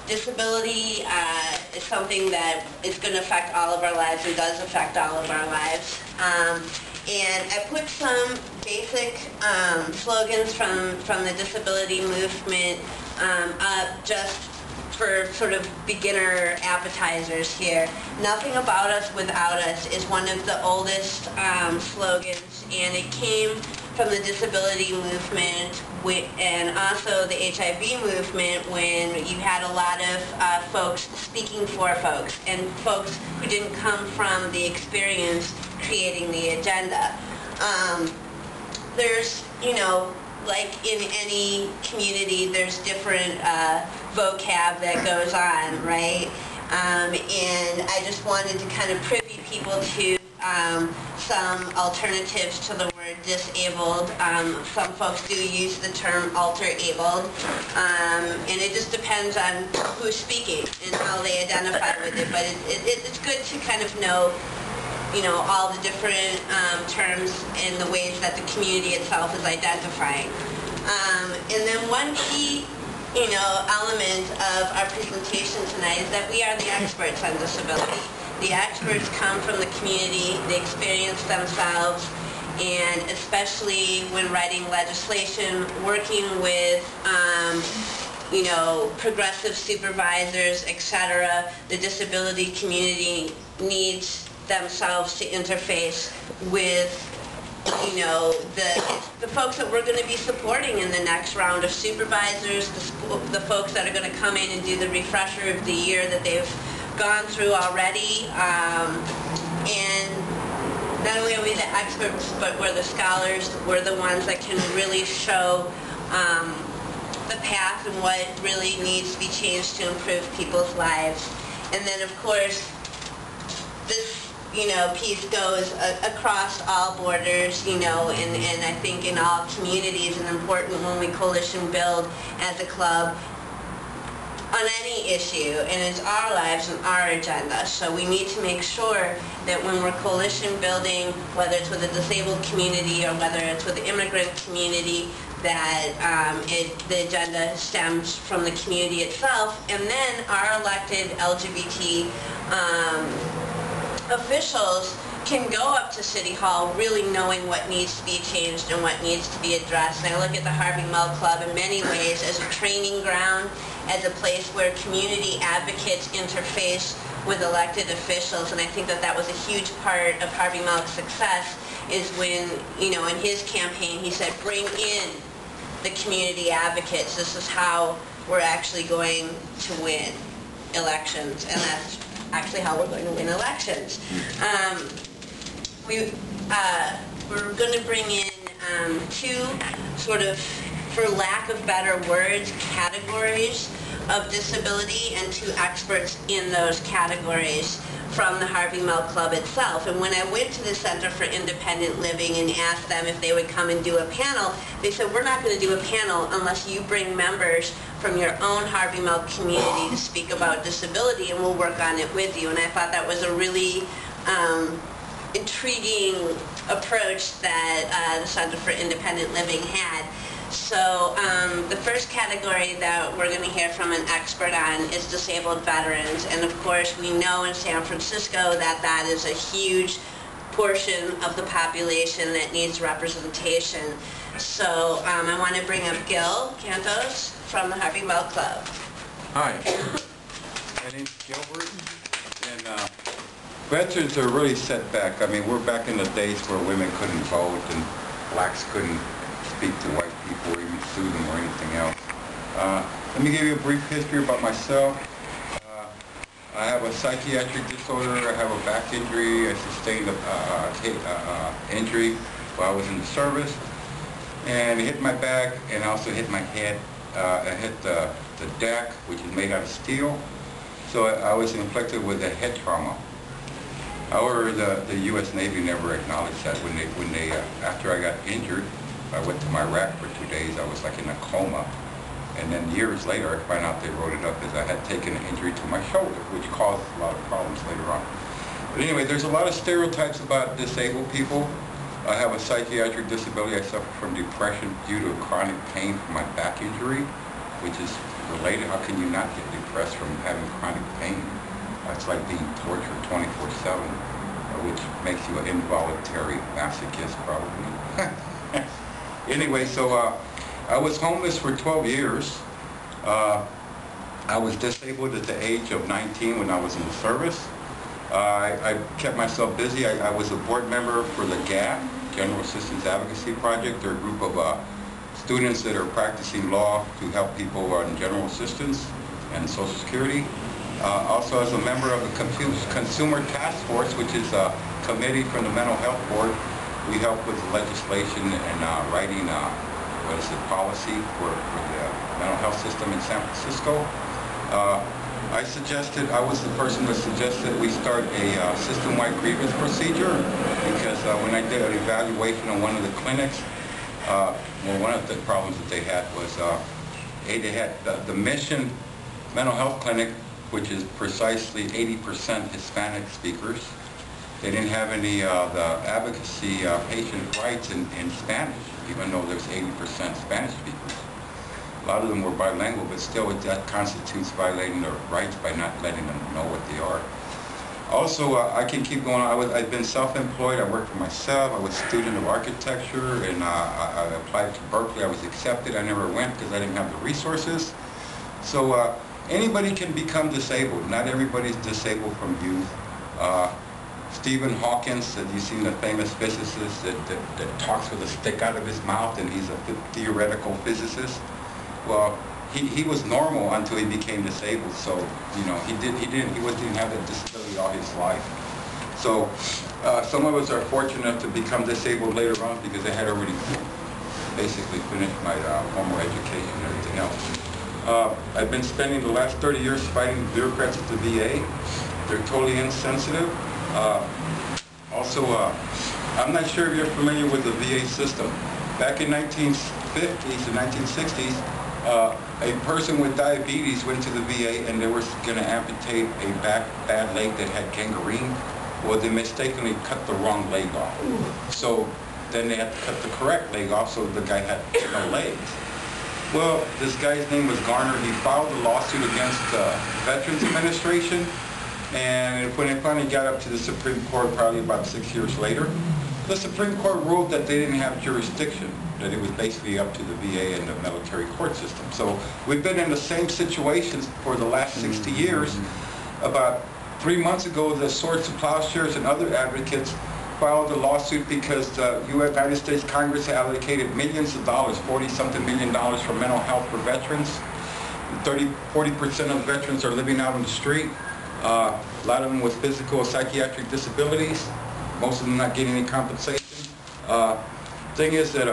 Disability is something that is going to affect all of our lives and does affect all of our lives. And I put some basic slogans from the disability movement up just for sort of beginner appetizers here. Nothing about us without us is one of the oldest slogans, and it came from the disability movement and also the HIV movement, when you had a lot of folks speaking for folks and folks who didn't come from the experience creating the agenda. There's, you know, like in any community, there's different vocab that goes on, right? And I just wanted to kind of privy people to some alternatives to the word disabled. Some folks do use the term alter-abled, and it just depends on who's speaking and how they identify with it. But it's good to kind of know, you know, all the different terms and the ways that the community itself is identifying. And then one key, you know, element of our presentation tonight is that we are the experts on disability. The experts come from the community, they experience themselves, and especially when writing legislation, working with you know, progressive supervisors, etc., the disability community needs themselves to interface with, you know, the folks that we're going to be supporting in the next round of supervisors, the folks that are going to come in and do the refresher of the year that they've gone through already. And not only are we the experts, but we're the scholars. We're the ones that can really show the path and what really needs to be changed to improve people's lives. And then, of course, this, you know, piece goes across all borders, you know, and I think in all communities, and important when we coalition build as a club on any issue, and it's our lives and our agenda. So we need to make sure that when we're coalition building, whether it's with a disabled community or whether it's with the immigrant community, that the agenda stems from the community itself, and then our elected LGBT officials can go up to City Hall really knowing what needs to be changed and what needs to be addressed. And I look at the Harvey Milk Club in many ways as a training ground, as a place where community advocates interface with elected officials. And I think that that was a huge part of Harvey Milk's success, is when, you know, in his campaign he said, bring in the community advocates. This is how we're actually going to win elections, and that's actually how we're going to win elections. We're going to bring in two sort of, for lack of better words, categories of disability, and two experts in those categories from the Harvey Milk Club itself. And when I went to the Center for Independent Living and asked them if they would come and do a panel, they said, we're not going to do a panel unless you bring members from your own Harvey Milk community to speak about disability, and we'll work on it with you. And I thought that was a really intriguing approach that the Center for Independent Living had. So the first category that we're going to hear from an expert on is disabled veterans. And of course, we know in San Francisco that that is a huge portion of the population that needs representation. So I want to bring up Gil Cantos from the Harvey Milk Club. Hi, my name's Gilbert, and veterans are really set back. I mean, we're back in the days where women couldn't vote and blacks couldn't speak to white people or even sue them or anything else. Let me give you a brief history about myself. I have a psychiatric disorder. I have a back injury. I sustained a injury while I was in the service, and it hit my back and also hit my head. I hit the deck, which is made out of steel, so I was inflicted with a head trauma. However, the U.S. Navy never acknowledged that. When they after I got injured, I went to my rack for 2 days. I was like in a coma. And then years later, I found out they wrote it up as I had taken an injury to my shoulder, which caused a lot of problems later on. But anyway, there's a lot of stereotypes about disabled people. I have a psychiatric disability. I suffer from depression due to chronic pain from my back injury, which is related. How can you not get depressed from having chronic pain? It's like being tortured 24/7, which makes you an involuntary masochist, probably. Anyway, so I was homeless for 12 years. I was disabled at the age of 19 when I was in the service. I kept myself busy. I was a board member for the GAP, General Assistance Advocacy Project. They're a group of students that are practicing law to help people on general assistance and Social Security. Also as a member of the Consumer Task Force, which is a committee from the Mental Health Board. We help with legislation and writing policy for the mental health system in San Francisco. I was the person that suggested we start a system-wide grievance procedure because when I did an evaluation on one of the clinics, one of the problems that they had was they had the Mission Mental Health Clinic, which is precisely 80% Hispanic speakers. They didn't have any the advocacy patient rights in Spanish, even though there's 80% Spanish speakers. A lot of them were bilingual, but still that constitutes violating their rights by not letting them know what they are. Also, I can keep going on. I've been self-employed. I work for myself. I was a student of architecture, and I applied to Berkeley. I was accepted. I never went because I didn't have the resources. So anybody can become disabled. Not everybody's disabled from youth. Stephen Hawking, you've seen the famous physicist that talks with a stick out of his mouth, and he's a theoretical physicist. Well, he was normal until he became disabled. So he didn't have that disability all his life. So some of us are fortunate enough to become disabled later on because I had already basically finished my formal education and everything else. I've been spending the last 30 years fighting bureaucrats at the VA. They're totally insensitive. Also, I'm not sure if you're familiar with the VA system. Back in 1950s and 1960s, a person with diabetes went to the VA and they were going to amputate a bad leg that had gangrene. Well, they mistakenly cut the wrong leg off. So then they had to cut the correct leg off, so the guy had no legs. Well, this guy's name was Garner. He filed a lawsuit against the Veterans Administration, and when it finally got up to the Supreme Court, probably about 6 years later, the Supreme Court ruled that they didn't have jurisdiction, that it was basically up to the VA and the military court system. So we've been in the same situations for the last 60 years. About 3 months ago, the Swords to Plowshares and other advocates filed a lawsuit because the United States Congress allocated millions of dollars, 40-something million dollars for mental health for veterans. 40% of veterans are living out on the street. A lot of them with physical or psychiatric disabilities. Most of them not getting any compensation. Thing is that